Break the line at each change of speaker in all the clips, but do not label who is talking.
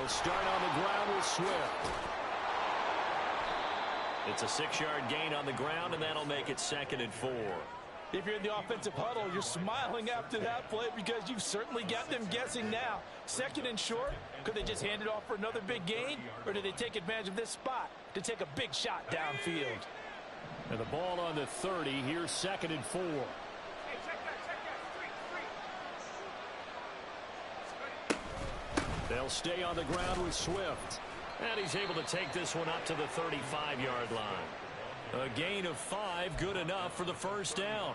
They'll start on the ground with Swift. It's a 6-yard gain on the ground, and that'll make it 2nd and 4.
If you're in the offensive huddle, you're smiling after that play because you've certainly got them guessing now. 2nd and short, could they just hand it off for another big gain? Or do they take advantage of this spot to take a big shot downfield?
And the ball on the 30. Here's 2nd and 4. They'll stay on the ground with Swift. And he's able to take this one up to the 35-yard line. A gain of 5, good enough for the first down.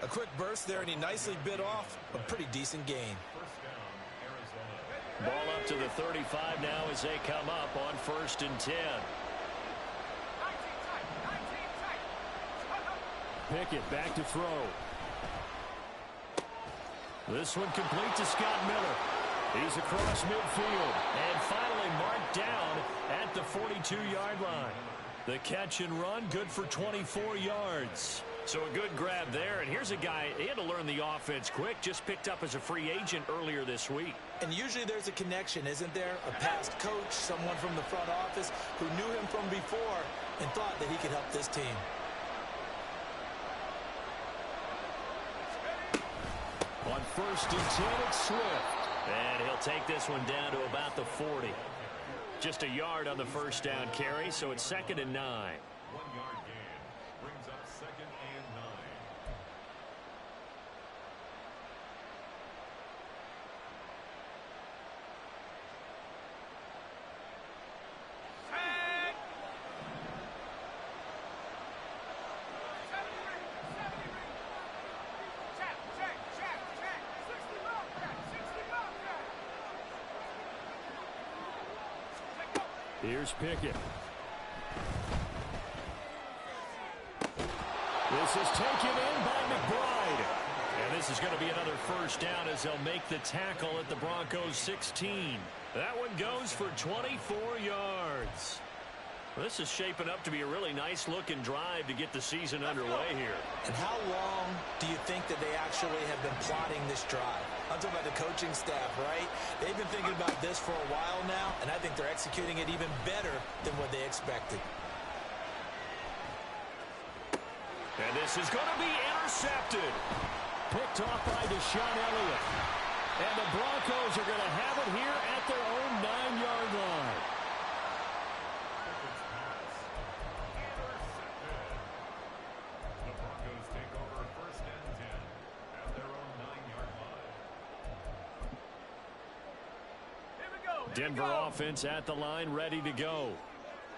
A quick burst there, and he nicely bit off a pretty decent gain.
Ball up to the 35 now as they come up on 1st and 10. Pickett back to throw. This one complete to Scott Miller. He's across midfield and finally marked down at the 42-yard line. The catch and run, good for 24 yards. So a good grab there. And here's a guy, he had to learn the offense quick, just picked up as a free agent earlier this week.
And usually there's a connection, isn't there? A past coach, someone from the front office who knew him from before and thought that he could help this team.
On 1st and 10, it's Swift. And he'll take this one down to about the 40. Just a yard on the first down carry, so it's 2nd and 9.
1-yard gain brings up 2nd and 9.
Here's Pickett. This is taken in by McBride. And this is going to be another first down as they'll make the tackle at the Broncos 16. That one goes for 24 yards. Well, this is shaping up to be a really nice-looking drive to get the season underway here.
And how long do you think that they actually have been plotting this drive? I'm talking about the coaching staff, right? They've been thinking about this for a while now, and I think they're executing it even better than what they expected.
And this is going to be intercepted. Picked off by Deshaun Elliott. And the Broncos are going to have it here at their own 9-yard line.
The Broncos take over 1st and 10 at their own 9-yard line.
Denver offense at the line, ready to go.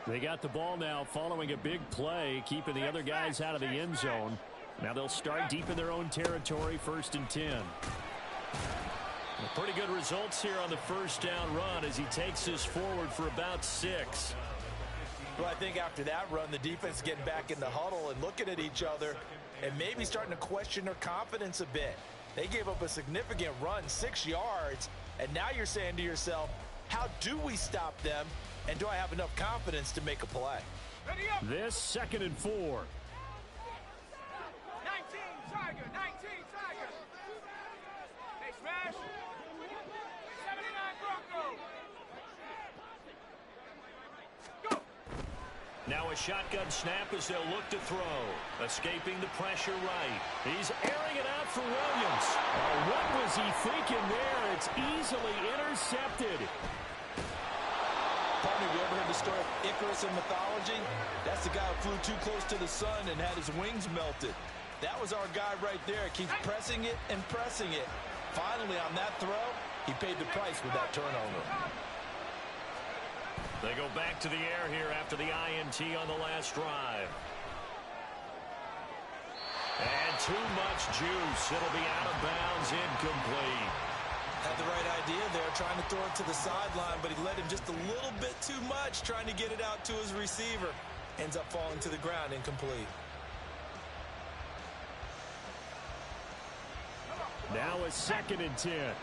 They got the ball now following a big play, keeping the other guys out of the end zone. Now they'll start deep in their own territory, 1st and 10. Pretty good results here on the first down run as he takes this forward for about 6.
Well, I think after that run, the defense is getting back in the huddle and looking at each other and maybe starting to question their confidence a bit. They gave up a significant run, 6 yards, and now you're saying to yourself, how do we stop them, and do I have enough confidence to make a play?
This 2nd and 4.
19 Tiger, 19 Tiger. Hey, smash. 79 Bronco. Go.
Now a shotgun snap as they'll look to throw. Escaping the pressure right. He's airing it out for Williams. What was he thinking there? It's easily intercepted.
Partner, have you ever heard the story of Icarus in mythology? That's the guy who flew too close to the sun and had his wings melted. That was our guy right there. Keeps pressing it and pressing it. Finally, on that throw, he paid the price with that turnover.
They go back to the air here after the INT on the last drive. And too much juice. It'll be out of bounds, incomplete.
Had the right idea there, trying to throw it to the sideline, but he let him just a little bit too much, trying to get it out to his receiver. Ends up falling to the ground, incomplete.
Now a 2nd and 10.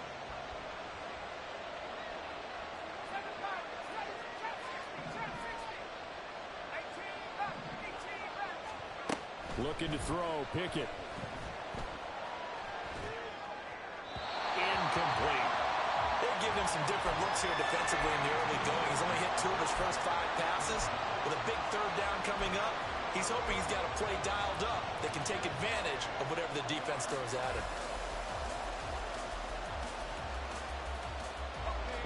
Looking to throw, Pickett. Incomplete.
They're giving him some different looks here defensively in the early going. He's only hit 2 of his first 5 passes. With a big third down coming up, he's hoping he's got a play dialed up that can take advantage of whatever the defense throws at him.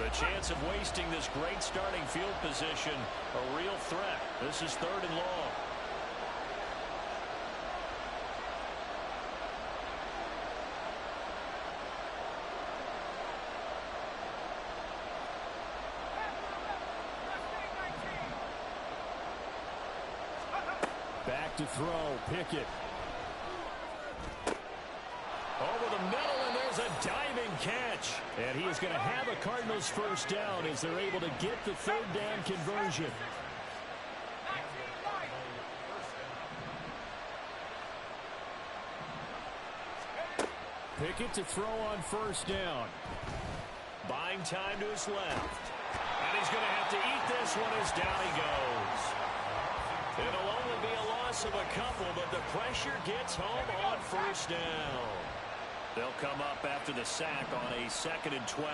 The chance of wasting this great starting field position, a real threat. This is 3rd and long. Back to throw, Pickett. Over the middle, and there's a diving catch. And he is going to have a Cardinals first down as they're able to get the 3rd down conversion. Pickett to throw on first down. Buying time to his left. And he's going to have to eat this one as down he goes. It'll only be a loss of a couple, but the pressure gets home on first down. They'll come up after the sack on a 2nd and 12.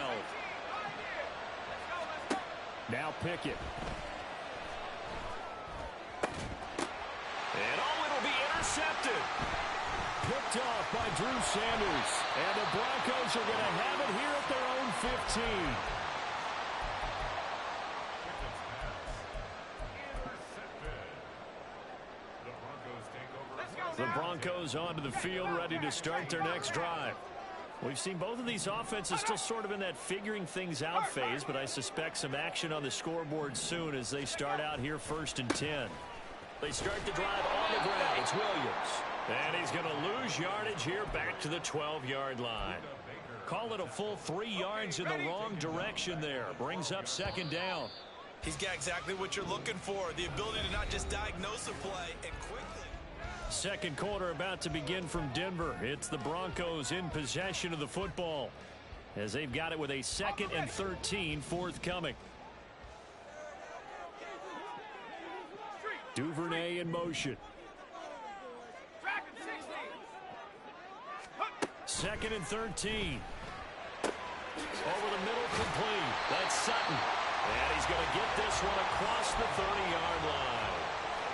Now Pickett. And it'll be intercepted. Picked off by Drew Sanders. And the Broncos are going to have it here at their own 15. The Broncos onto the field, ready to start their next drive. We've seen both of these offenses still sort of in that figuring things out phase, but I suspect some action on the scoreboard soon as they start out here 1st and 10. They start the drive on the ground. It's Williams. And he's going to lose yardage here back to the 12-yard line. Call it a full 3 yards in the wrong direction there. Brings up 2nd down.
He's got exactly what you're looking for, the ability to not just diagnose a play and quickly.
2nd quarter about to begin from Denver. It's the Broncos in possession of the football as they've got it with a 2nd and 13 forthcoming. Duvernay in motion. 2nd and 13. Over the middle, complete. That's Sutton. And he's going to get this one across the 30-yard line.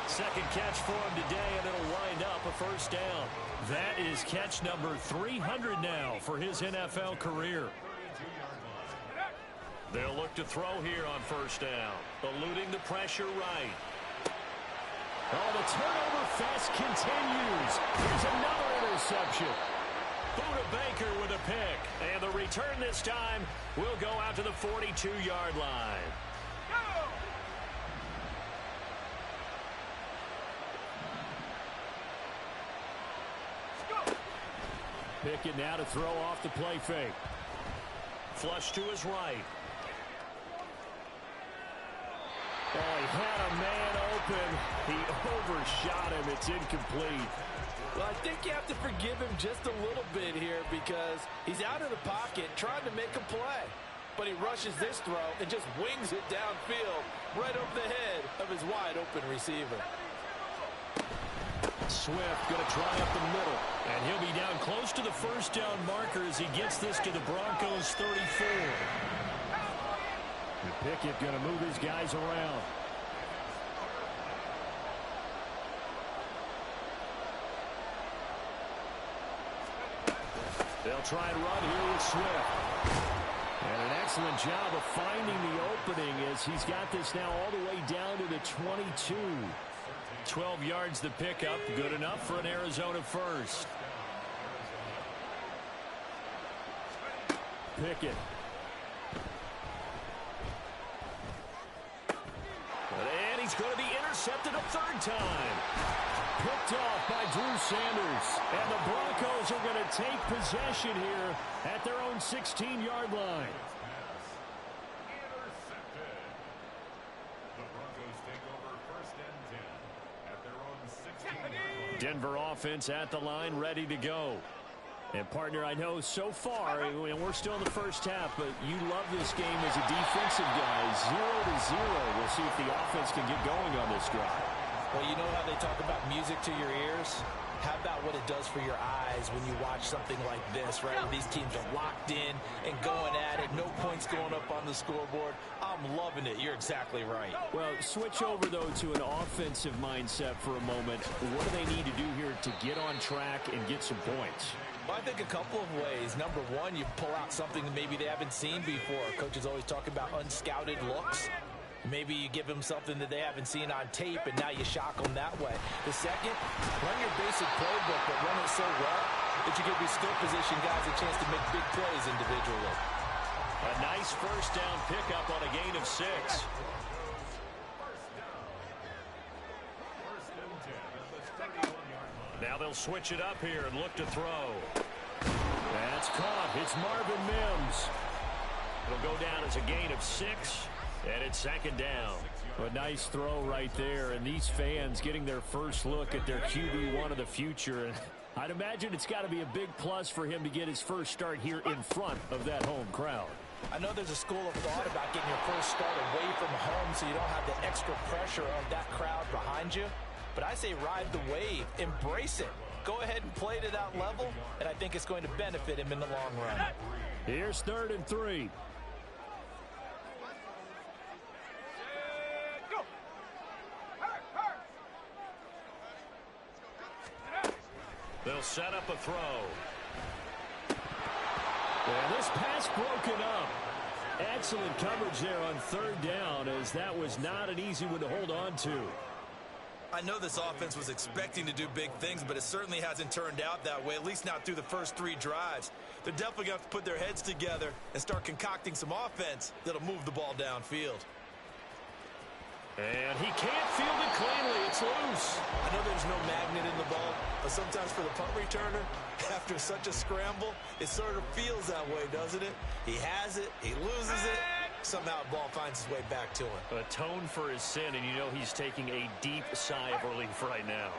2nd catch for him today, and it'll wind up a first down. That is catch number 300 now for his NFL career. They'll look to throw here on first down, eluding the pressure right. Oh, the turnover fest continues. Here's another interception. Buda Baker with a pick, and the return this time will go out to the 42-yard line. Pickett now to throw off the play fake. Flush to his right. Oh, he had a man open. He overshot him. It's incomplete.
Well, I think you have to forgive him just a little bit here because he's out of the pocket trying to make a play. But he rushes this throw and just wings it downfield right over the head of his wide-open receiver.
Swift going to try up the middle. And he'll be down close to the first down marker as he gets this to the Broncos 34. And Pickett going to move his guys around. They'll try and run here with Swift. And an excellent job of finding the opening as he's got this now all the way down to the 22. 12 yards the pickup, good enough for an Arizona first. Pickett. And he's going to be intercepted a 3rd time. Picked off by Drew Sanders. And the Broncos are going to take possession here at their own 16-yard line. Denver offense at the line, ready to go. And, partner, I know so far, and we're still in the first half, but you love this game as a defensive guy. 0-0. We'll see if the offense can get going on this drive.
Well, you know how they talk about music to your ears? How about what it does for your eyes when you watch something like this, right? Where these teams are locked in and going at it. No points going up on the scoreboard. I'm loving it. You're exactly right.
Well, switch over, though, to an offensive mindset for a moment. What do they need to do here to get on track and get some points?
Well, I think a couple of ways. Number one, you pull out something that maybe they haven't seen before. Coaches always talk about unscouted looks. Maybe you give them something that they haven't seen on tape, and now you shock them that way. The second, run your basic playbook, but run it so well that you give your skill position guys a chance to make big plays individually.
A nice first down pickup on a gain of 6. Now they'll switch it up here and look to throw. That's caught. It's Marvin Mims. It'll go down as a gain of 6. And it's second down. A nice throw right there. And these fans getting their first look at their QB1 of the future. And I'd imagine it's got to be a big plus for him to get his first start here in front of that home crowd.
I know there's a school of thought about getting your first start away from home so you don't have the extra pressure of that crowd behind you. But I say ride the wave. Embrace it. Go ahead and play to that level, and I think it's going to benefit him in the long run.
Here's 3rd and 3. They'll set up a throw. And this pass broken up. Excellent coverage there on 3rd down, as that was not an easy one to hold on to.
I know this offense was expecting to do big things, but it certainly hasn't turned out that way, at least not through the first 3 drives. They're definitely going to have to put their heads together and start concocting some offense that'll move the ball downfield.
And he can't field it cleanly. It's loose.
I know there's no magnet in the ball, but sometimes for the punt returner, after such a scramble, it sort of feels that way, doesn't it? He has it, he loses it, somehow the ball finds its way back to him.
Atone for his sin, and you know he's taking a deep sigh of relief right now.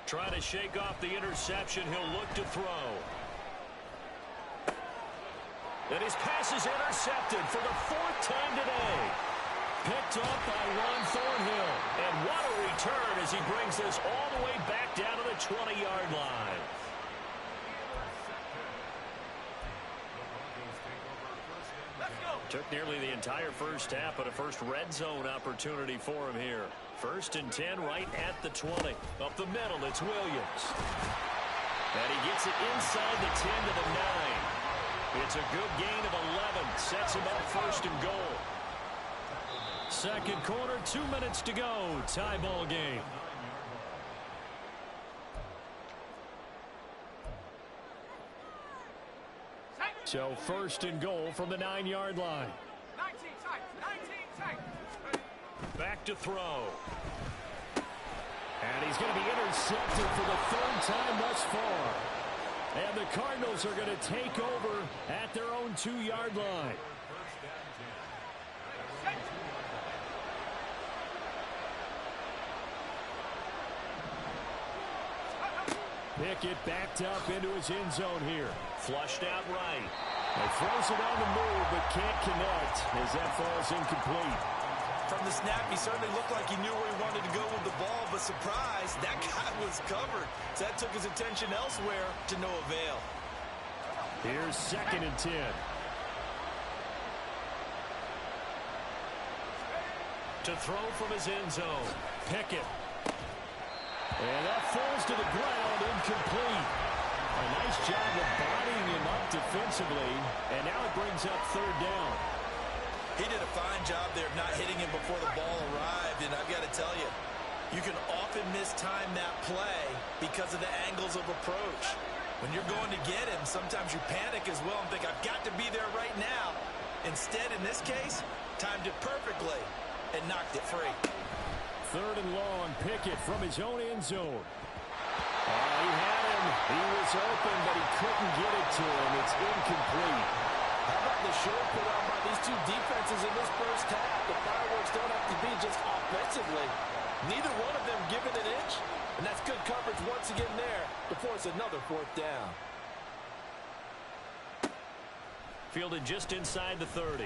Trying to shake off the interception. He'll look to throw. And his pass is intercepted for the 4th time today. Picked up by Ron Thornhill. And what a return as he brings this all the way back down to the 20-yard line. Took nearly the entire first half, but a first red zone opportunity for him here. 1st and 10 right at the 20. Up the middle, it's Williams. And he gets it inside the 10 to the 9. It's a good gain of 11. Sets him up 1st and goal. 2nd quarter, 2 minutes to go. Tie ball game. So 1st and goal from the 9-yard line.
19 tight, 19 tight.
Back to throw. And he's going to be intercepted for the 3rd time thus far. And the Cardinals are going to take over at their own 2-yard line. Pickett backed up into his end zone here. Flushed out right. He throws it on the move, but can't connect as that falls incomplete.
From the snap, he certainly looked like he knew where he wanted to go with the ball, but surprise, that guy was covered. So that took his attention elsewhere to no avail.
Here's 2nd and 10. To throw from his end zone. Pickett. And that falls to the ground, incomplete. A nice job of bodying him up defensively, and now it brings up 3rd down.
He did a fine job there of not hitting him before the ball arrived, and I've got to tell you, you can often mistime that play because of the angles of approach. When you're going to get him, sometimes you panic as well and think, I've got to be there right now. Instead, in this case, timed it perfectly and knocked it free.
3rd and long, Pickett from his own end zone. He had him. He was open, but he couldn't get it to him. It's incomplete.
How about the show put on by these two defenses in this first half? The fireworks don't have to be just offensively. Neither one of them given an inch, and that's good coverage once again there to force another fourth down.
Fielded just inside the 30.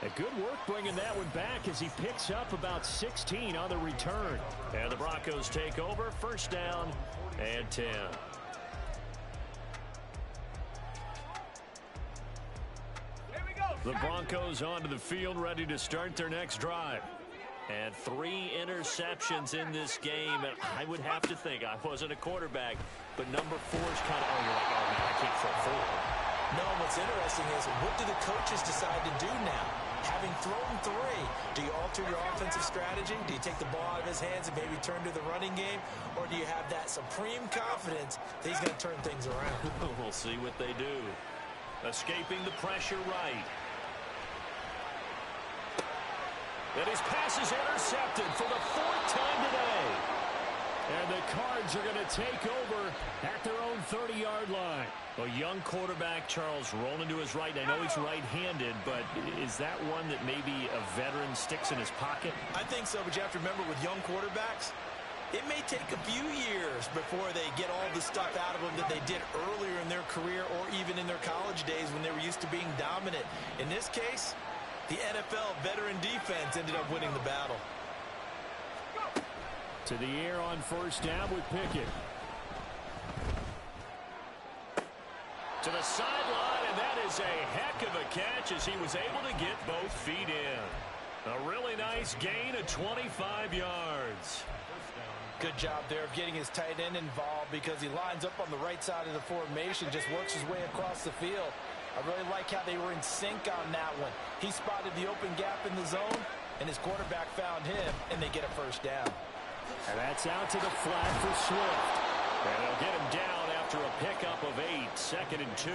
A good work bringing that one back as he picks up about 16 on the return. And the Broncos take over, first down and 10. The Broncos onto the field, ready to start their next drive. And 3 interceptions in this game. And I would have to think, I wasn't a quarterback, but number 4 is kind of, oh, you're like, oh, man, I can't throw 4.
No, what's interesting is, what do the coaches decide to do now? Having thrown 3, do you alter your offensive strategy? Do you take the ball out of his hands and maybe turn to the running game? Or do you have that supreme confidence that he's going to turn things around?
We'll see what they do. Escaping the pressure right. And his pass is intercepted for the 4th time today. And the Cards are going to take over at their own 30-yard line. A young quarterback, Charles, rolling to his right. I know he's right-handed, but is that one that maybe a veteran sticks in his pocket?
I think so, but you have to remember with young quarterbacks, it may take a few years before they get all the stuff out of them that they did earlier in their career or even in their college days when they were used to being dominant. In this case, the NFL veteran defense ended up winning the battle.
To the air on first down with Pickett. To the sideline, and that is a heck of a catch as he was able to get both feet in. A really nice gain of 25 yards.
Good job there of getting his tight end involved because he lines up on the right side of the formation, just works his way across the field. I really like how they were in sync on that one. He spotted the open gap in the zone, and his quarterback found him, and they get a first down.
And that's out to the flat for Swift. And they'll get him down after a pickup of 8, 2nd and 2.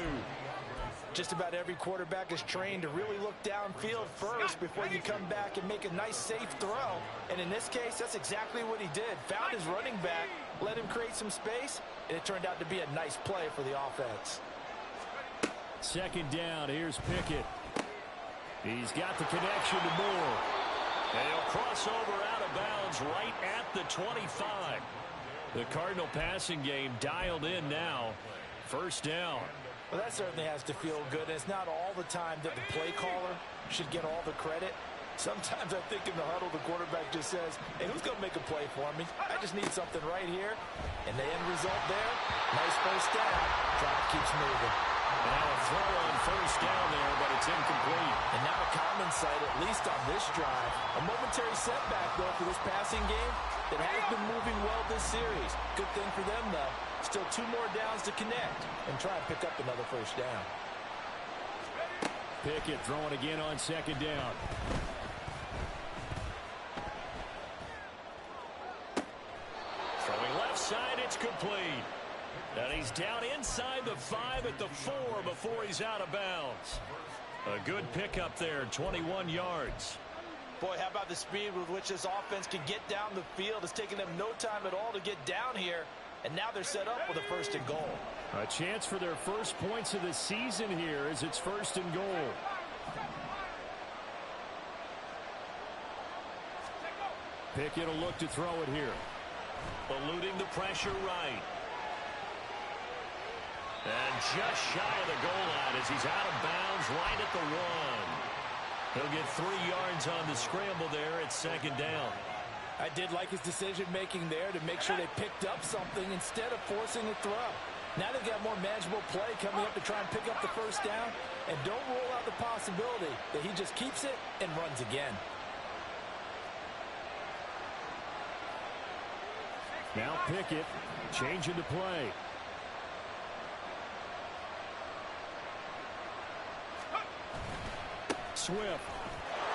Just about every quarterback is trained to really look downfield first before you come back and make a nice, safe throw. And in this case, that's exactly what he did. Found his running back, let him create some space, and it turned out to be a nice play for the offense.
2nd down, here's Pickett. He's got the connection to Moore. And he'll cross over out of bounds right at the 25. The Cardinal passing game dialed in now. First down.
Well, that certainly has to feel good. And it's not all the time that the play caller should get all the credit. Sometimes I think in the huddle, the quarterback just says, hey, who's going to make a play for me? I just need something right here. And the end result there, nice first down. Drive keeps moving.
Now a throw on first down there, but it's incomplete.
And now a common sight, at least on this drive. A momentary setback, though, for this passing game that has been moving well this series. Good thing for them, though. Still 2 more downs to connect and try and pick up another first down.
Pickett throwing again on 2nd down. Throwing left side, it's complete. And he's down inside the 5 at the 4 before he's out of bounds. A good pickup there, 21 yards.
Boy, how about the speed with which this offense can get down the field? It's taken them no time at all to get down here. And now they're set up with a 1st and goal.
A chance for their first points of the season here as it's 1st and goal. Pickett will look to throw it here. Eluding the pressure right. And just shy of the goal line as he's out of bounds right at the 1. He'll get 3 yards on the scramble there at 2nd down.
I did like his decision-making there to make sure they picked up something instead of forcing a throw. Now they've got more manageable play coming up to try and pick up the first down. And don't rule out the possibility that he just keeps it and runs again.
Now Pickett changing the play. Swift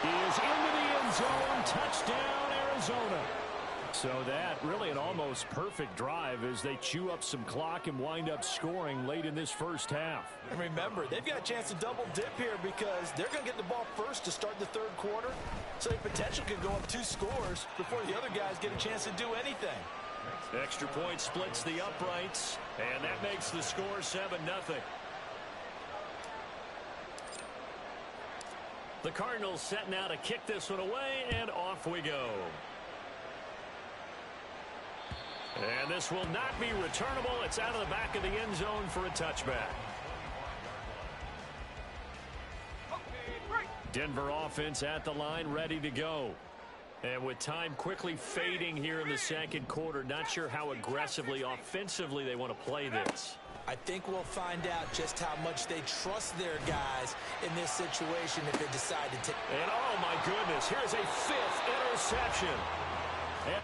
is into the end zone. Touchdown, Arizona. So that really an almost perfect drive as they chew up some clock and wind up scoring late in this first half.
And remember, they've got a chance to double dip here because they're going to get the ball first to start the 3rd quarter. So they potentially could go up 2 scores before the other guys get a chance to do anything.
Extra point splits the uprights, and that makes the score 7-0. The Cardinals set now to kick this one away, and off we go. And this will not be returnable. It's out of the back of the end zone for a touchback. Denver offense at the line, ready to go. And with time quickly fading here in the second quarter, not sure how aggressively, offensively they want to play this.
I think we'll find out just how much they trust their guys in this situation if they decide to take.
And oh my goodness, here's a 5th interception. And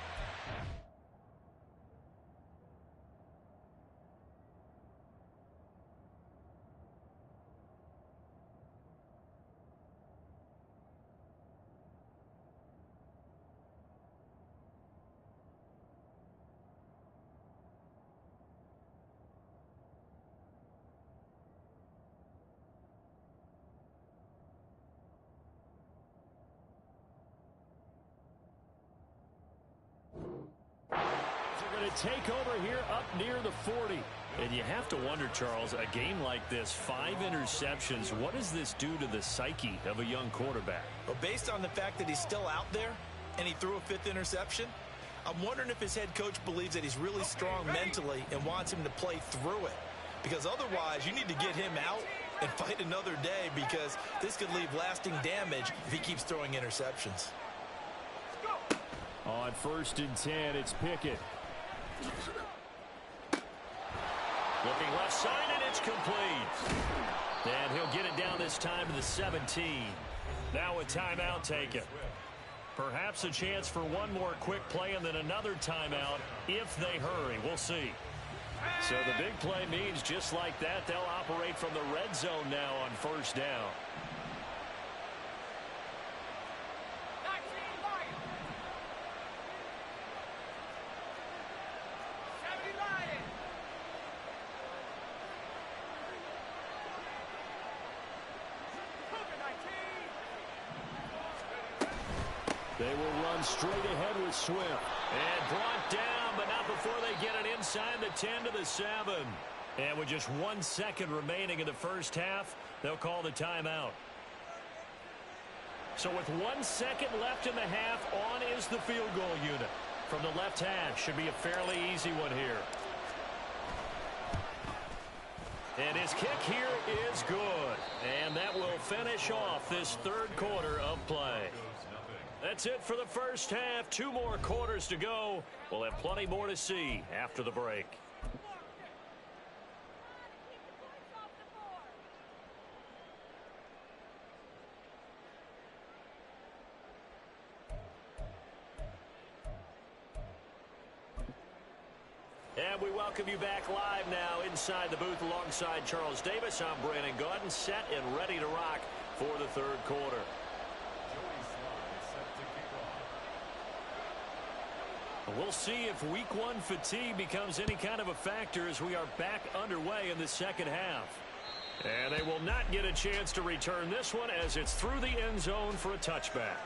take over here up near the 40. And you have to wonder, Charles, a game like this, 5 interceptions, what does this do to the psyche of a young quarterback?
Well, based on the fact that he's still out there and he threw a 5th interception, I'm wondering if his head coach believes that he's really strong mentally and wants him to play through it. Because otherwise, you need to get him out and fight another day, because this could leave lasting damage if he keeps throwing interceptions.
On 1st and 10, it's Pickett. Looking left side, and it's complete. And he'll get it down this time to the 17. Now a timeout taken. Perhaps a chance for one more quick play and then another timeout if they hurry. We'll see. So the big play means just like that, they'll operate from the red zone now on 1st down. They will run straight ahead with Swift. And brought down, but not before they get it inside the 10 to the 7. And with just 1 second remaining in the first half, they'll call the timeout. So with 1 second left in the half, on is the field goal unit. From the left hash, should be a fairly easy one here. And his kick here is good. And that will finish off this 3rd quarter of play. That's it for the first half. 2 more quarters to go. We'll have plenty more to see after the break. And we welcome you back live now inside the booth alongside Charles Davis. I'm Brandon Gaudin, set and ready to rock for the 3rd quarter. We'll see if week 1 fatigue becomes any kind of a factor as we are back underway in the second half. And they will not get a chance to return this one as it's through the end zone for a touchback.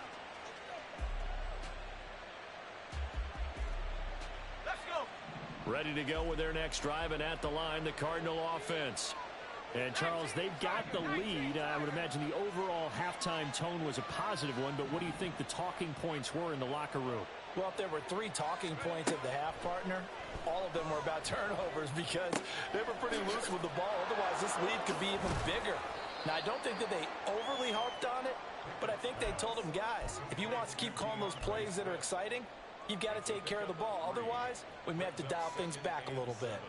Let's go.
Ready to go with their next drive, and at the line, the Cardinal offense. And, Charles, they've got the lead. I would imagine the overall halftime tone was a positive one, but what do you think the talking points were in the locker room?
Well, if there were 3 talking points at the half, partner, all of them were about turnovers because they were pretty loose with the ball. Otherwise, this lead could be even bigger. Now, I don't think that they overly harped on it, but I think they told them, guys, if you want to keep calling those plays that are exciting, you've got to take care of the ball. Otherwise, we may have to dial things back a little bit.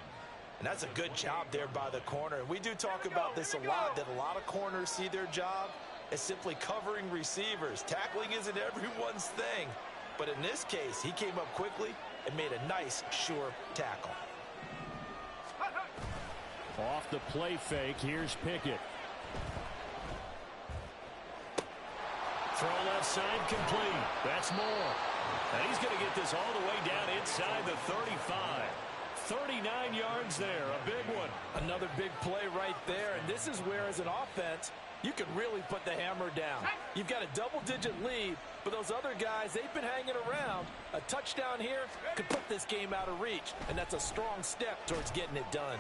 And that's a good job there by the corner. And we do talk about this a lot, that a lot of corners see their job as simply covering receivers. Tackling isn't everyone's thing. But in this case, he came up quickly and made a nice, sure tackle.
Off the play fake, here's Pickett. Throw left side complete. That's Moore. And he's going to get this all the way down inside the 35. 39 yards there, a big one.
Another big play right there, and this is where, as an offense, you can really put the hammer down. You've got a double-digit lead, but those other guys, they've been hanging around. A touchdown here could put this game out of reach, and that's a strong step towards getting it done.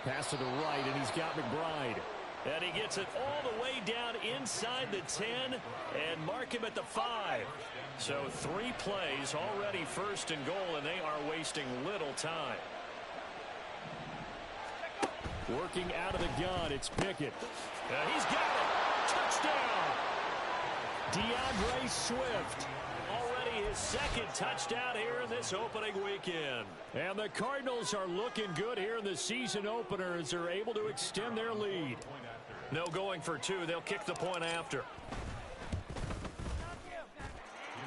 Pass to the right, and he's got McBride. And he gets it all the way down inside the 10 and mark him at the 5. So 3 plays already first and goal, and they are wasting little time. Working out of the gun, it's Pickett. He's got it. Touchdown. DeAndre Swift. Already his second touchdown here in this opening weekend. And the Cardinals are looking good here in the season opener as they're able to extend their lead. No going for 2. They'll kick the point after.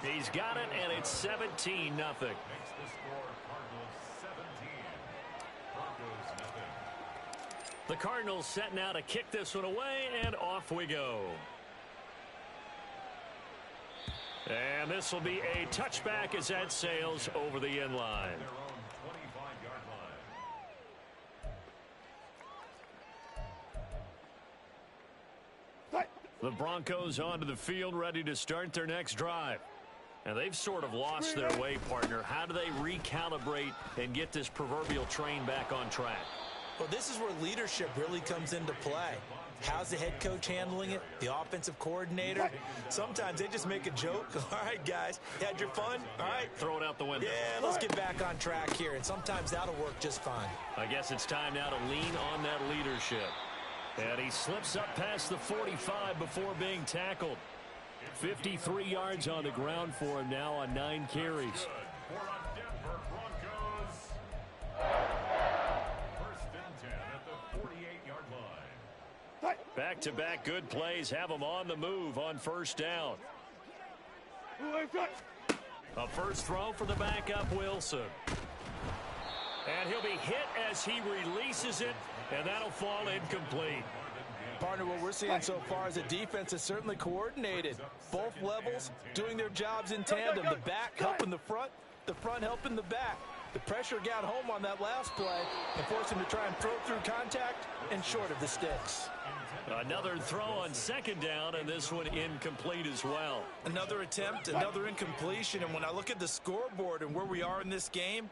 He's got it, and it's 17-0. The Cardinals set now to kick this one away, and off we go. And this will be a touchback as that sails over the end line. The Broncos onto the field, ready to start their next drive. And they've sort of lost their way, partner. How do they recalibrate and get this proverbial train back on track?
Well, this is where leadership really comes into play. How's the head coach handling it? The offensive coordinator? Sometimes they just make a joke. All right, guys, had your fun? All right.
Throw it out the window.
Yeah, let's get back on track here. And sometimes that'll work just fine.
I guess it's time now to lean on that leadership. And he slips up past the 45 before being tackled. 53 yards on the ground for him now on 9 carries. Back-to-back good plays have him on the move on first down. A first throw for the backup Wilson. And he'll be hit as he releases it, and that'll fall incomplete.
Partner, what we're seeing so far is the defense is certainly coordinated. Both levels doing their jobs in tandem. The back helping the front helping the back. The pressure got home on that last play and forced him to try and throw through contact and short of the sticks.
Another throw on second down, and this one incomplete as well.
Another attempt, another incompletion, and when I look at the scoreboard and where we are in this game,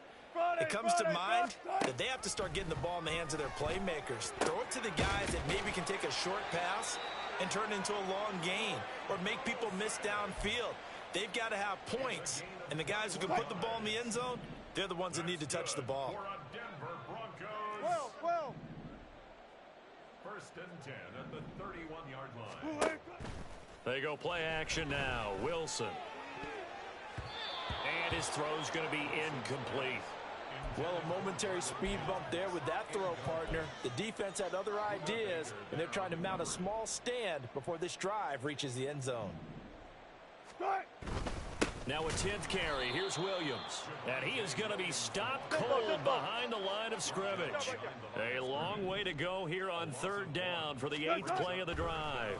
it comes to mind that they have to start getting the ball in the hands of their playmakers. Throw it to the guys that maybe can take a short pass and turn it into a long gain or make people miss downfield. They've got to have points, and the guys who can put the ball in the end zone, they're the ones that need to touch the ball.
Well. First and 10 at the 31-yard line.
They go play action now. Wilson. And his throw's going to be incomplete.
Well, a momentary speed bump there with that throw, partner. The defense had other ideas, and they're trying to mount a small stand before this drive reaches the end zone.
Now a 10th carry. Here's Williams. And he is going to be stopped cold behind the line of scrimmage. A long way to go here on third down for the 8th play of the drive.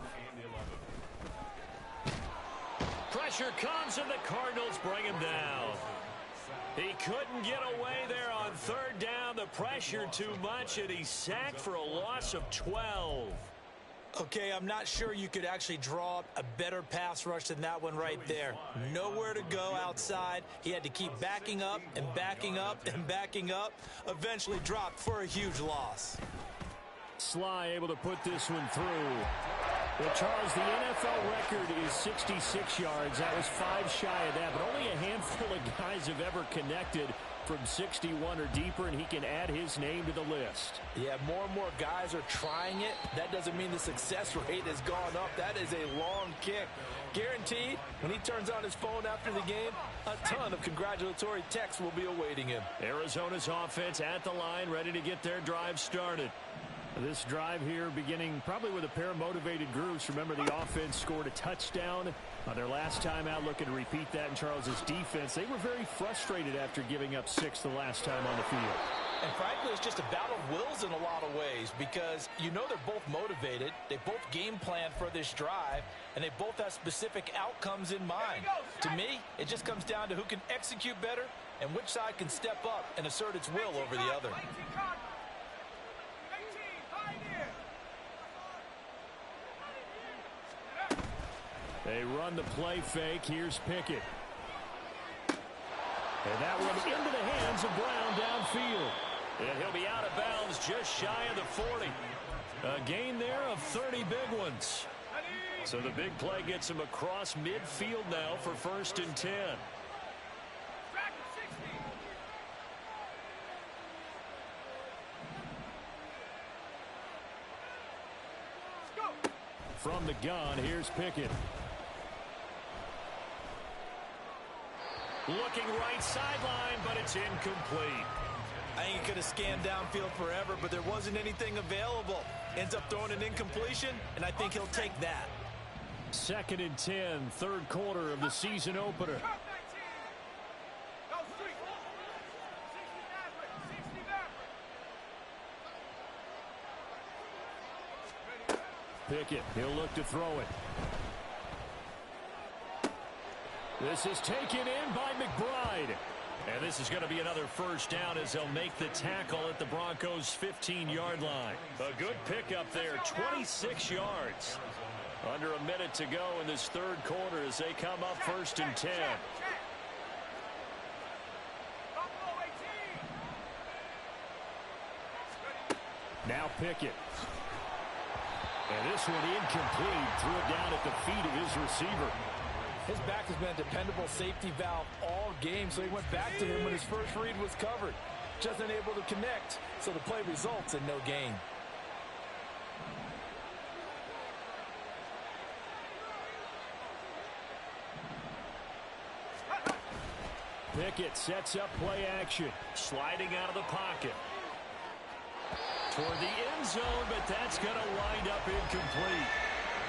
Pressure comes, and the Cardinals bring him down. He couldn't get away there on third down. The pressure too much, and he's sacked for a loss of 12.
Okay, I'm not sure you could actually draw up a better pass rush than that one right there. Nowhere to go outside. He had to keep backing up and backing up and backing up. Eventually dropped for a huge loss.
Sly able to put this one through. Well, Charles, the NFL record is 66 yards. That was 5 shy of that, but only a handful of guys have ever connected from 61 or deeper, and he can add his name to the list.
Yeah, more and more guys are trying it. That doesn't mean the success rate has gone up. That is a long kick. Guaranteed, when he turns on his phone after the game, a ton of congratulatory texts will be awaiting him.
Arizona's offense at the line, ready to get their drive started. This drive here beginning probably with a pair of motivated groups. Remember, the offense scored a touchdown on their last time out, looking to repeat that in Charles's defense. They were very frustrated after giving up 6 the last time on the field.
And frankly, it's just a battle of wills in a lot of ways because you know they're both motivated. They both game plan for this drive, and they both have specific outcomes in mind. To me, it just comes down to who can execute better and which side can step up and assert its will over the other.
They run the play fake. Here's Pickett. And that one into the hands of Brown downfield. And he'll be out of bounds just shy of the 40. A gain there of 30 big ones. So the big play gets him across midfield now for 1st and 10. From the gun, here's Pickett. Looking right sideline, but it's incomplete.
I think he could have scanned downfield forever, but there wasn't anything available. Ends up throwing an incompletion, and I think he'll take that.
2nd and 10, 3rd quarter of the season opener. Pickett, he'll look to throw it. This is taken in by McBride. And this is going to be another 1st down as they'll make the tackle at the Broncos' 15-yard line. A good pickup there, 26 yards. Under a minute to go in this 3rd quarter as they come up 1st and 10. Now Pickett. And this one incomplete. Threw it down at the feet of his receiver.
His back has been a dependable safety valve all game, so he went back to him when his first read was covered. Just unable to connect, so the play results in no gain.
Pickett sets up play action. Sliding out of the pocket. Toward the end zone, but that's going to wind up incomplete.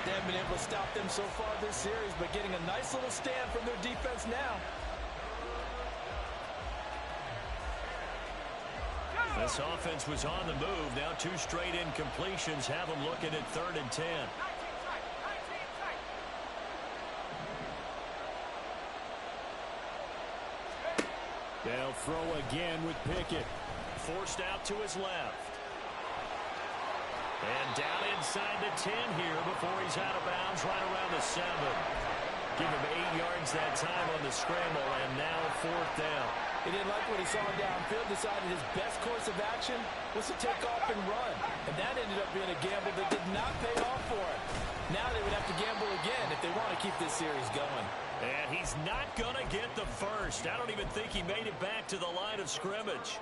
They haven't been able to stop them so far this series, but getting a nice little stand from their defense now.
This offense was on the move. Now 2 straight incompletions have them looking at 3rd and 10. They'll throw again with Pickett. Forced out to his left. And down inside the 10 here before he's out of bounds right around the 7. Give him 8 yards that time on the scramble, and now 4th down.
He didn't like what he saw downfield, decided his best course of action was to take off and run. And that ended up being a gamble that did not pay off for him. Now they would have to gamble again if they want to keep this series going.
And he's not going to get the first. I don't even think he made it back to the line of scrimmage.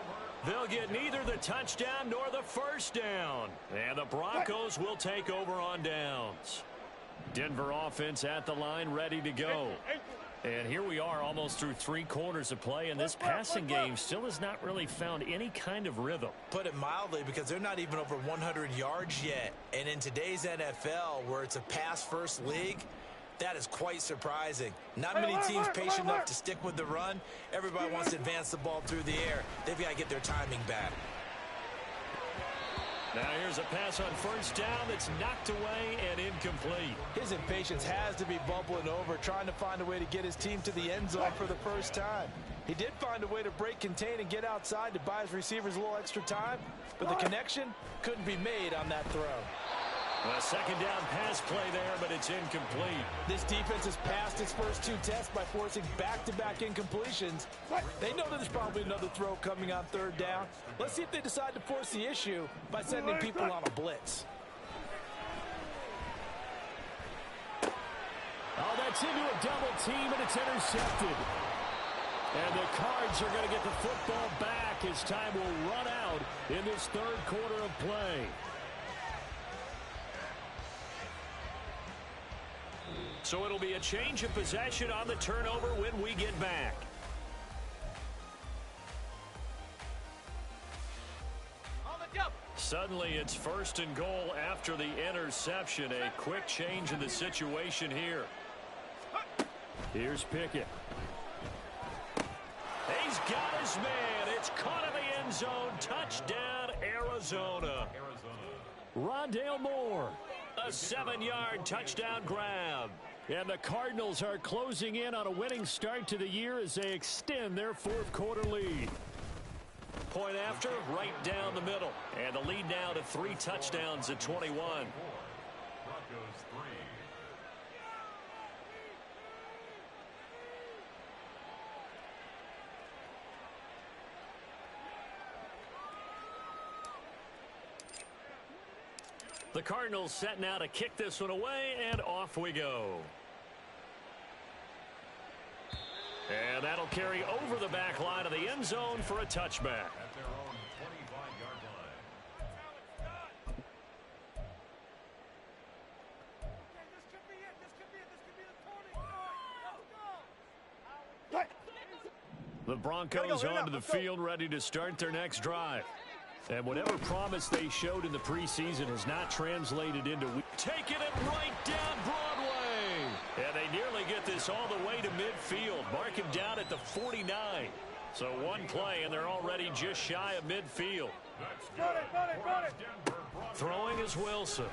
They'll get neither the touchdown nor the 1st down. And the Broncos will take over on downs. Denver offense at the line, ready to go. And here we are almost through 3 quarters of play, and this passing game still has not really found any kind of rhythm.
Put it mildly, because they're not even over 100 yards yet. And in today's NFL, where it's a pass-first league, that is quite surprising. Not many teams patient enough to stick with the run. Everybody wants to advance the ball through the air. They've got to get their timing back.
Now here's a pass on 1st down that's knocked away and incomplete.
His impatience has to be bubbling over, trying to find a way to get his team to the end zone for the first time. He did find a way to break contain and get outside to buy his receivers a little extra time, but the connection couldn't be made on that throw.
A 2nd down pass play there, but it's incomplete.
This defense has passed its first 2 tests by forcing back-to-back incompletions. They know that there's probably another throw coming on 3rd down. Let's see if they decide to force the issue by sending people on a blitz.
Oh, that's into a double team, and it's intercepted. And the Cards are going to get the football back as time will run out in this 3rd quarter of play. So it'll be a change of possession on the turnover when we get back. Suddenly it's 1st and goal after the interception. A quick change in the situation here. Here's Pickett. He's got his man. It's caught in the end zone. Touchdown, Arizona. Rondale Moore. A 7-yard touchdown grab. And the Cardinals are closing in on a winning start to the year as they extend their 4th quarter lead. Point after, right down the middle. And the lead now to 3 touchdowns at 21.
Broncos 3.
The Cardinals set now to kick this one away, and off we go. And that'll carry over the back line of the end zone for a touchback.
At their own 25-yard line.
The Broncos onto the field, ready to start their next drive. And whatever promise they showed in the preseason has not translated into... Taking it right down Broadway. And they nearly get this all the way to midfield. Mark him down at the 49. So one play, and they're already just shy of midfield. Throwing is Wilson.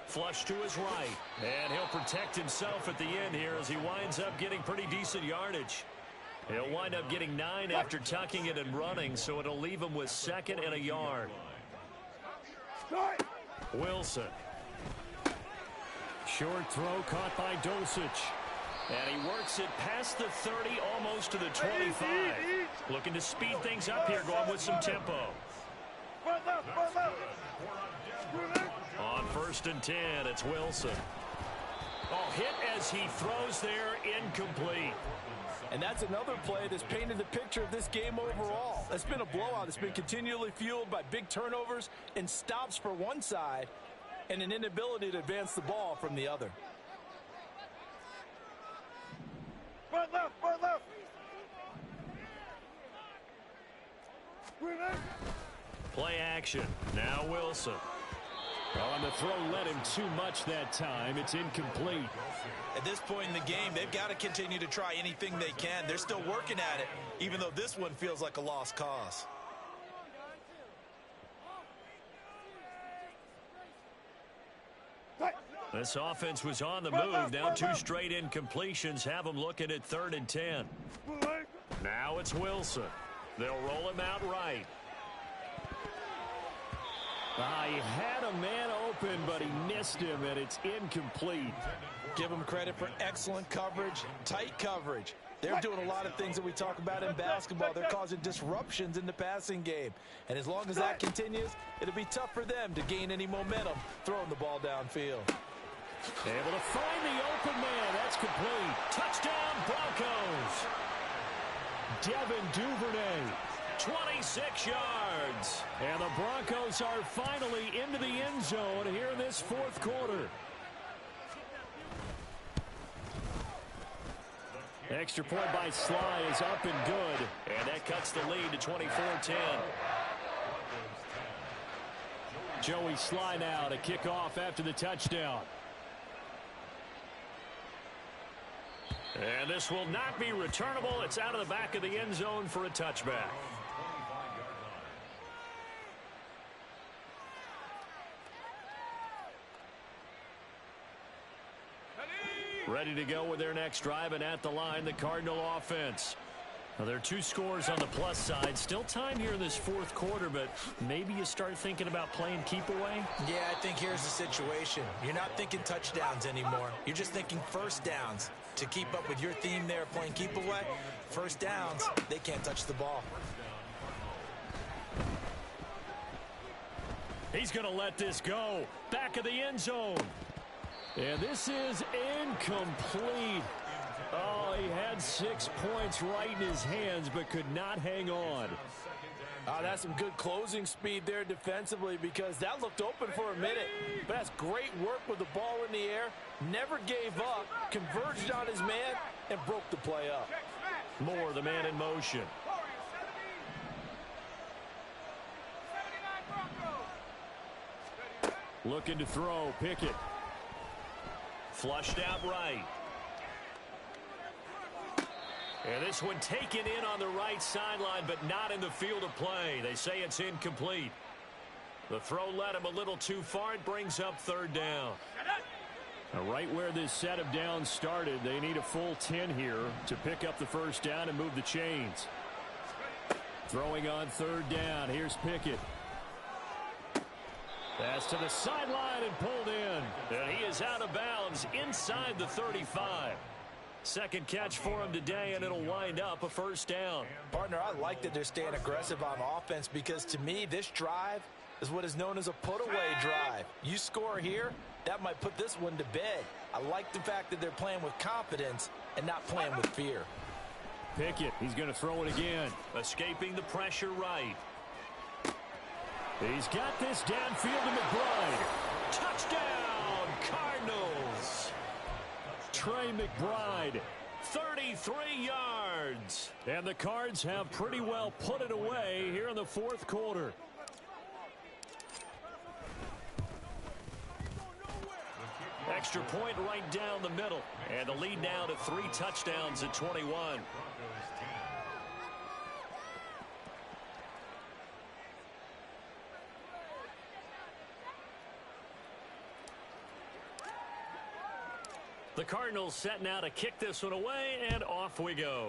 Flush to his right. And he'll protect himself at the end here as he winds up getting pretty decent yardage. He'll wind up getting 9 after tucking it and running, so it'll leave him with 2nd and a yard. Wilson. Short throw caught by Dulcich. And he works it past the 30, almost to the 25. Looking to speed things up here, going with some tempo. On 1st and 10, it's Wilson. Oh, hit as he throws there, incomplete.
And that's another play that's painted the picture of this game overall. It's been a blowout. It's been continually fueled by big turnovers and stops for one side and an inability to advance the ball from the other.
Play action. Now Wilson. On the throw led him too much that time. It's incomplete.
At this point in the game, they've got to continue to try anything they can. They're still working at it, even though this one feels like a lost cause.
This offense was on the move. Now 2 straight incompletions have them looking at 3rd and 10. Now it's Wilson. They'll roll him out right. He had a man open, but he missed him, and it's incomplete.
Give them credit for excellent coverage, tight coverage. They're doing a lot of things that we talk about in basketball. They're causing disruptions in the passing game. And as long as that continues, it'll be tough for them to gain any momentum throwing the ball downfield.
Able to find the open man. That's complete. Touchdown, Broncos. Devin Duvernay, 26 yards. And the Broncos are finally into the end zone here in this 4th quarter. Extra point by Sly is up and good. And that cuts the lead to 24-10. Joey Sly now to kick off after the touchdown. And this will not be returnable. It's out of the back of the end zone for a touchback. Ready to go with their next drive, and at the line, the Cardinal offense. Now, there are 2 scores on the plus side. Still time here in this 4th quarter, but maybe you start thinking about playing keep away?
Yeah, I think here's the situation. You're not thinking touchdowns anymore. You're just thinking first downs. To keep up with your theme there, playing keep away, first downs, they can't touch the ball.
He's going to let this go. Back of the end zone. And this is incomplete. Oh, he had 6 points right in his hands, but could not hang on.
That's some good closing speed there defensively, because that looked open for a minute. But that's great work with the ball in the air. Never gave up, converged on his man, and broke the play up.
Moore, the man in motion. Looking to throw, Pickett. Flushed out right. And this one taken in on the right sideline, but not in the field of play. They say it's incomplete. The throw led him a little too far. It brings up 3rd down. Now, right where this set of downs started, they need a full 10 here to pick up the first down and move the chains. Throwing on 3rd down. Here's Pickett. Pass to the sideline and pulled in. And he is out of bounds inside the 35. Second catch for him today, and it'll wind up a first down.
Partner, I like that they're staying aggressive on offense, because to me, this drive, is what is known as a put-away drive. You score here, that might put this one to bed. I like the fact that they're playing with confidence and not playing with fear.
Pickett, he's going to throw it again. Escaping the pressure right. He's got this downfield to McBride. Touchdown, Cardinals. Trey McBride, 33 yards. And the Cards have pretty well put it away here in the fourth quarter. Extra point right down the middle. And the lead now to 3 touchdowns at 21. The Cardinals set now to kick this one away, and off we go.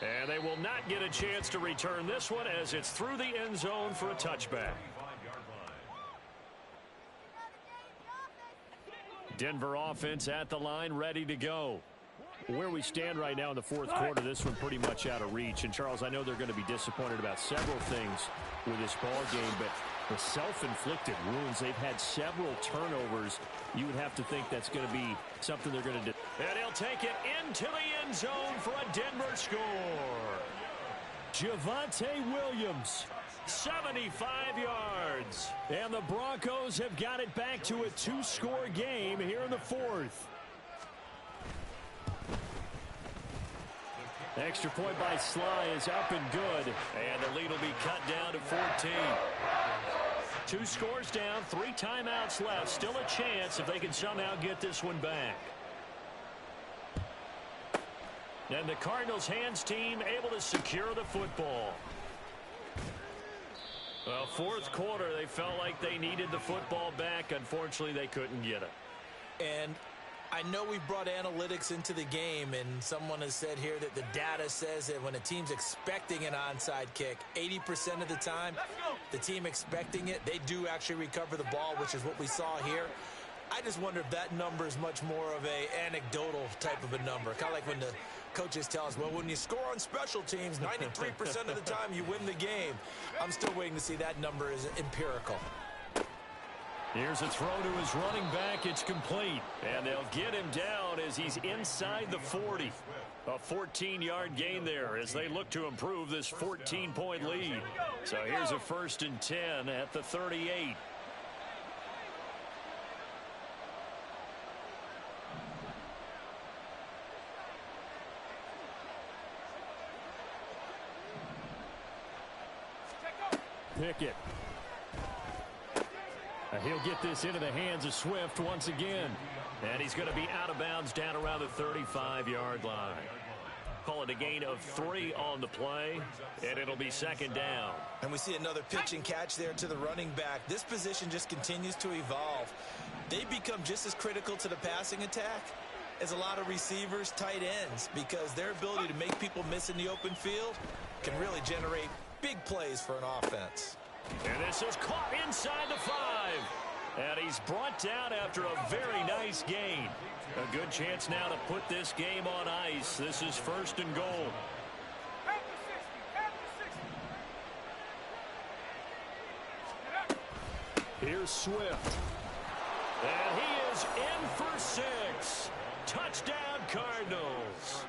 And they will not get a chance to return this one as it's through the end zone for a touchback. Denver offense at the line, ready to go. Where we stand right now in the fourth quarter, this one pretty much out of reach. And, Charles, I know they're going to be disappointed about several things with this ball game, but the self-inflicted wounds, they've had several turnovers. You would have to think that's going to be something they're going to do. And he'll take it into the end zone for a Denver score. Javonte Williams, 75 yards. And the Broncos have got it back to a 2-score game here in the fourth. Extra point by Sly is up and good. And the lead will be cut down to 14. 2 scores down, 3 timeouts left. Still a chance if they can somehow get this one back. And the Cardinals hands team able to secure the football. Well, fourth quarter, they felt like they needed the football back. Unfortunately, they couldn't get it.
And I know we brought analytics into the game, and someone has said here that the data says that when a team's expecting an onside kick, 80% of the time, the team expecting it, they do actually recover the ball, which is what we saw here. I just wonder if that number is much more of a anecdotal type of a number. Kind of like when the coaches tell us, well, when you score on special teams, 93% of the time you win the game. I'm still waiting to see that number is empirical.
Here's a throw to his running back. It's complete. And they'll get him down as he's inside the 40. A 14-yard gain there as they look to improve this 14-point lead. So here's a 1st and 10 at the 38. Pickett. He'll get this into the hands of Swift once again. And he's going to be out of bounds down around the 35-yard line. Call it a gain of 3 on the play, and it'll be 2nd down.
And we see another pitch and catch there to the running back. This position just continues to evolve. They become just as critical to the passing attack as a lot of receivers, tight ends, because their ability to make people miss in the open field can really generate big plays for an offense.
And this is caught inside the 5. And he's brought down after a very nice gain. A good chance now to put this game on ice. This is 1st and goal. Here's Swift. And he is in for 6. Touchdown, Cardinals.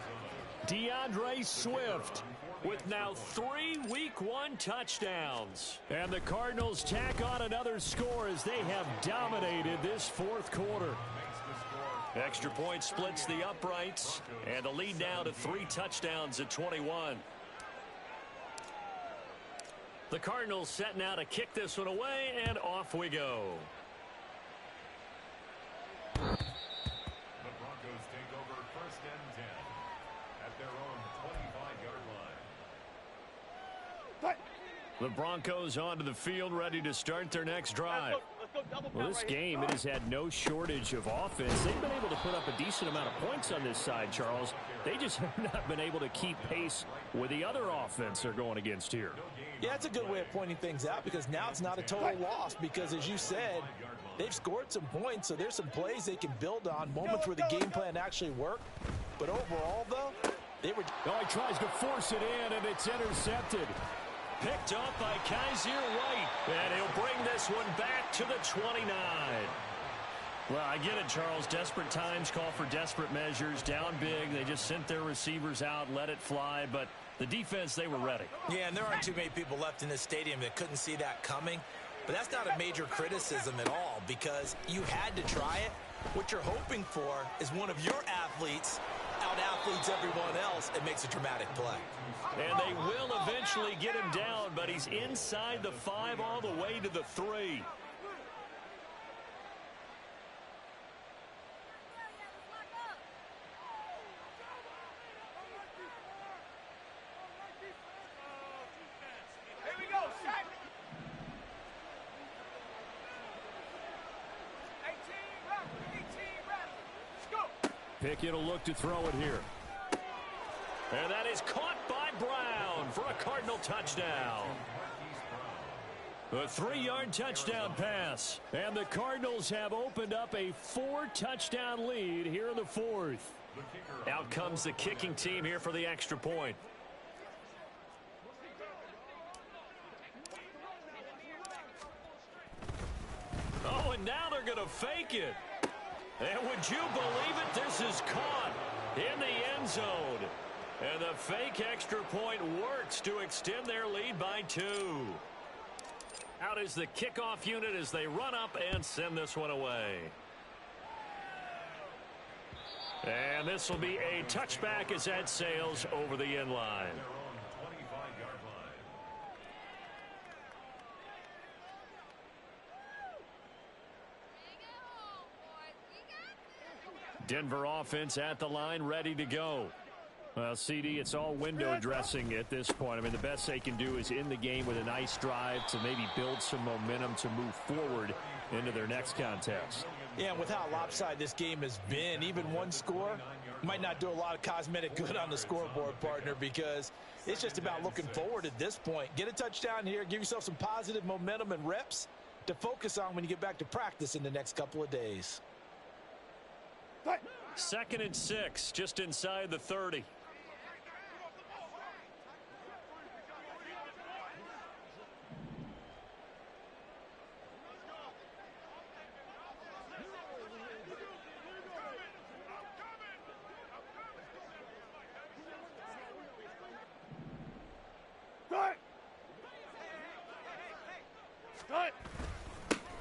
DeAndre Swift with now 3 Week 1 touchdowns. And the Cardinals tack on another score as they have dominated this fourth quarter. Extra point splits the uprights, and the lead now to 3 touchdowns at 21. The Cardinals set now to kick this one away, and off we go.
The Broncos take over 1st and 10 at their own 25-yard line.
The Broncos onto the field, ready to start their next drive. Well, this game, it has had no shortage of offense. They've been able to put up a decent amount of points on this side, Charles. They just have not been able to keep pace with the other offense they're going against here.
Yeah, that's a good way of pointing things out, because now it's not a total loss, because as you said, they've scored some points, so there's some plays they can build on, moments where the game plan actually worked. But overall, though, they were...
Oh, he tries to force it in, and it's intercepted. picked off by Kaiser White. And he'll bring this one back to the 29. Well, I get it, Charles. Desperate times call for desperate measures. Down big. They just sent their receivers out, let it fly. But the defense, they were ready.
Yeah, and there aren't too many people left in this stadium that couldn't see that coming. But that's not a major criticism at all because you had to try it. What you're hoping for is one of your athletes out-athletes everyone else and makes a dramatic play.
And they will eventually get him down, but he's inside the 5 all the way to the 3.
Here we go, Shaq. 18 reps. Let's go.
Pickett will look to throw it here. And that is caught by Brown for a Cardinal touchdown. A 3-yard touchdown pass. And the Cardinals have opened up a 4-touchdown lead here in the 4th. Out comes the kicking team here for the extra point. Oh, and now they're going to fake it. And would you believe it? This is caught in the end zone. And the fake extra point works to extend their lead by 2. Out is the kickoff unit as they run up and send this one away. And this will be a touchback as that sails over the end line. Denver offense at the line, ready to go. Well, CD, it's all window dressing at this point. I mean, the best they can do is in the game with a nice drive to maybe build some momentum to move forward into their next contest.
Yeah, and with how lopsided this game has been, even one score might not do a lot of cosmetic good on the scoreboard, partner, because it's just about looking forward at this point. Get a touchdown here, give yourself some positive momentum and reps to focus on when you get back to practice in the next couple of days.
2nd and 6, just inside the 30.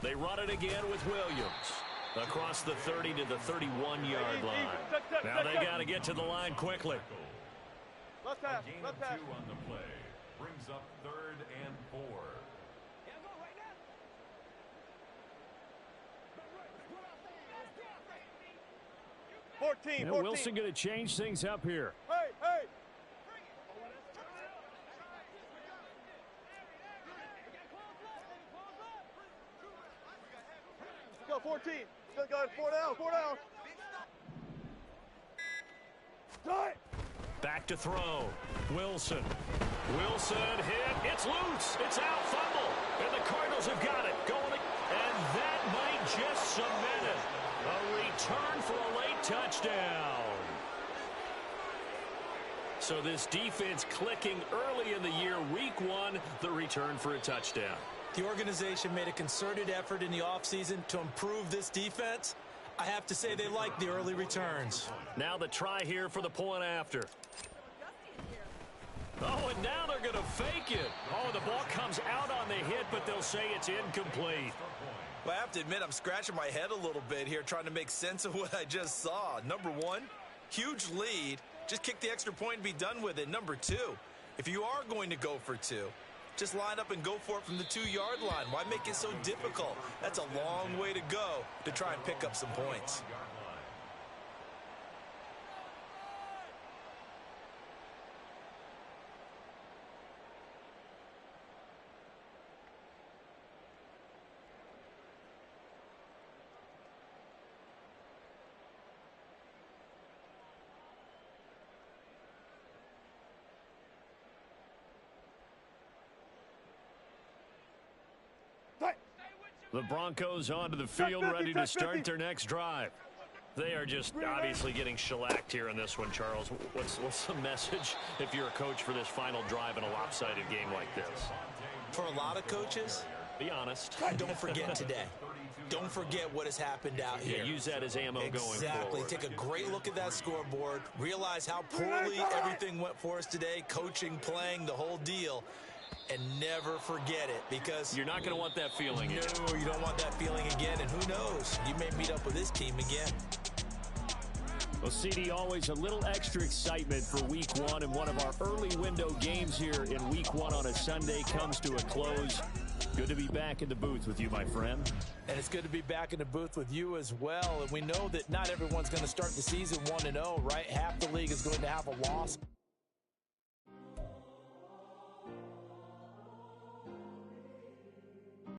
They run it again with Williams. Across the 30 to the 31-yard line. Now they got to get to the line quickly.
Left pass.
Gain of 2 on the play. Brings up 3rd and 4.
14.
And Wilson going to change things up here.
Hey. Go 14. Go 4 down.
Back to throw. Wilson hit. It's loose. It's out. Fumble. And the Cardinals have got it. Going. And that might just cement it. A return for a late touchdown. So this defense clicking early in the year. Week 1, the return for a touchdown.
The organization made a concerted effort in the offseason to improve this defense. I have to say they like the early returns.
Now the try here for the point after. Oh, and now they're going to fake it. Oh, the ball comes out on the hit, but they'll say it's incomplete.
Well, I have to admit, I'm scratching my head a little bit here trying to make sense of what I just saw. Number 1, huge lead. Just kick the extra point and be done with it. Number 2, if you are going to go for 2, just line up and go for it from the 2-yard line. Why make it so difficult? That's a long way to go to try and pick up some points.
The Broncos onto the field, ready to start their next drive. They are just obviously getting shellacked here in this one, Charles. What's the message if you're a coach for this final drive in a lopsided game like this?
For a lot of coaches,
be honest.
don't forget today. Don't forget what has happened out here.
Use that as ammo going forward.
Exactly. Take a great look at that scoreboard. Realize how poorly everything went for us today. Coaching, playing, the whole deal. And never forget it, because
you're not going to want that feeling again.
No, you don't want that feeling again. And who knows? You may meet up with this team again.
Well, CD, always a little extra excitement for week one, and one of our early window games here in week one on a Sunday comes to a close. Good to be back in the booth with you, my friend.
And it's good to be back in the booth with you as well. And we know that not everyone's going to start the season 1-0, right? Half the league is going to have a loss.